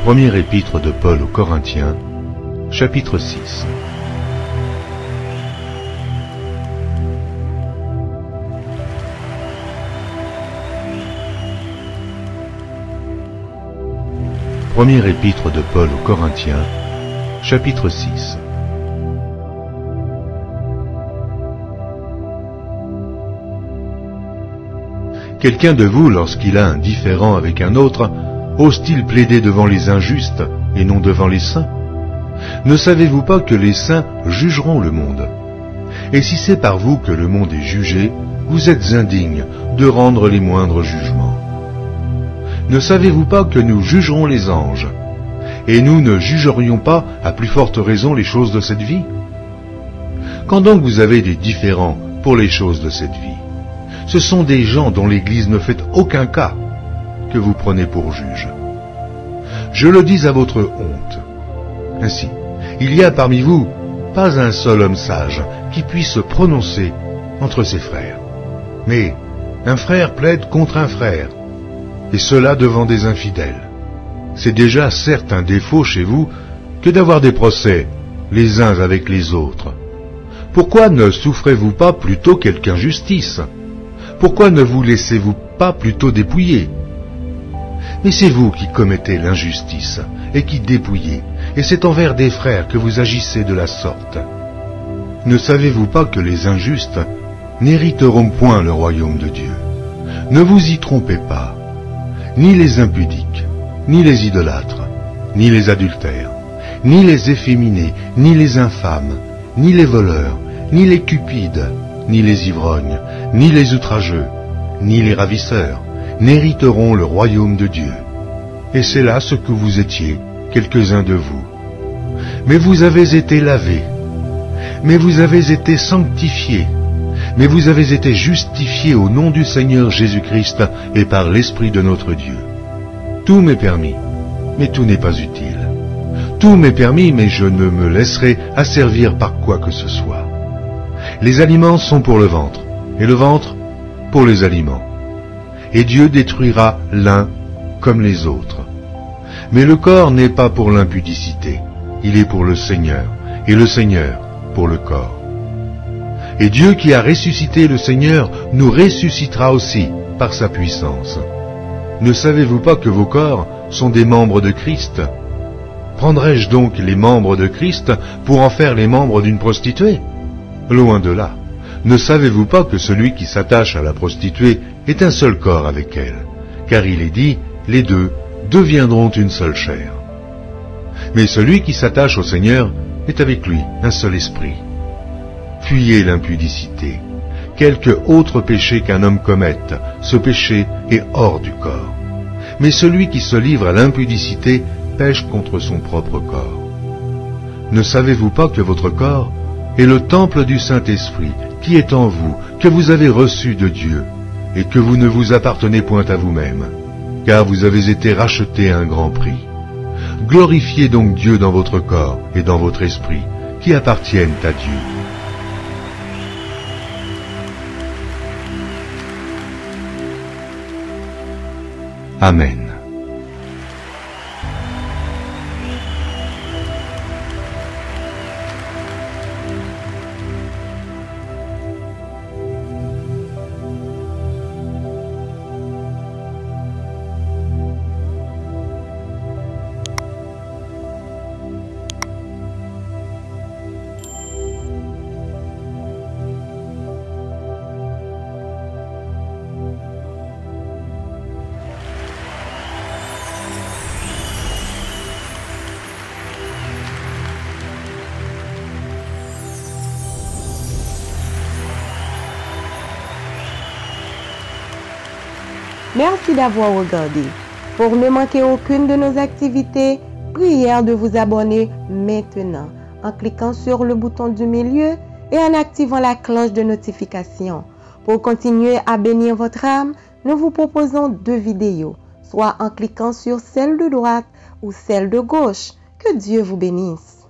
Première épître de Paul aux Corinthiens, chapitre 6. Première épître de Paul aux Corinthiens, chapitre 6. Quelqu'un de vous, lorsqu'il a un différend avec un autre, ose-t-il plaider devant les injustes et non devant les saints? Ne savez-vous pas que les saints jugeront le monde? Et si c'est par vous que le monde est jugé, vous êtes indignes de rendre les moindres jugements. Ne savez-vous pas que nous jugerons les anges? Et nous ne jugerions pas à plus forte raison les choses de cette vie? Quand donc vous avez des différends pour les choses de cette vie, ce sont des gens dont l'Église ne fait aucun cas que vous prenez pour juges. Je le dis à votre honte. Ainsi, il y a parmi vous pas un seul homme sage qui puisse se prononcer entre ses frères. Mais un frère plaide contre un frère, et cela devant des infidèles. C'est déjà certes un défaut chez vous que d'avoir des procès les uns avec les autres. Pourquoi ne souffrez-vous pas plutôt quelque injustice? Pourquoi ne vous laissez-vous pas plutôt dépouiller? Mais c'est vous qui commettez l'injustice et qui dépouillez, et c'est envers des frères que vous agissez de la sorte. Ne savez-vous pas que les injustes n'hériteront point le royaume de Dieu? Ne vous y trompez pas. Ni les impudiques, ni les idolâtres, ni les adultères, ni les efféminés, ni les infâmes, ni les voleurs, ni les cupides, ni les ivrognes, ni les outrageux, ni les ravisseurs, n'hériteront le royaume de Dieu. Et c'est là ce que vous étiez, quelques-uns de vous. Mais vous avez été lavés, mais vous avez été sanctifiés, mais vous avez été justifiés au nom du Seigneur Jésus-Christ et par l'Esprit de notre Dieu. Tout m'est permis, mais tout n'est pas utile. Tout m'est permis, mais je ne me laisserai asservir par quoi que ce soit. Les aliments sont pour le ventre, et le ventre pour les aliments. Et Dieu détruira l'un comme les autres. Mais le corps n'est pas pour l'impudicité, il est pour le Seigneur, et le Seigneur pour le corps. Et Dieu qui a ressuscité le Seigneur nous ressuscitera aussi par sa puissance. Ne savez-vous pas que vos corps sont des membres de Christ? Prendrais-je donc les membres de Christ pour en faire les membres d'une prostituée? Loin de là. Ne savez-vous pas que celui qui s'attache à la prostituée est un seul corps avec elle? Car il est dit, les deux deviendront une seule chair. Mais celui qui s'attache au Seigneur est avec lui un seul esprit. Fuyez l'impudicité. Quelque autre péché qu'un homme commette, ce péché est hors du corps. Mais celui qui se livre à l'impudicité pêche contre son propre corps. Ne savez-vous pas que votre corps est le temple du Saint-Esprit qui est en vous, que vous avez reçu de Dieu, et que vous ne vous appartenez point à vous-même, car vous avez été rachetés à un grand prix. Glorifiez donc Dieu dans votre corps et dans votre esprit, qui appartiennent à Dieu. Amen. Merci d'avoir regardé. Pour ne manquer aucune de nos activités, prière de vous abonner maintenant en cliquant sur le bouton du milieu et en activant la cloche de notification. Pour continuer à bénir votre âme, nous vous proposons 2 vidéos, soit en cliquant sur celle de droite ou celle de gauche. Que Dieu vous bénisse.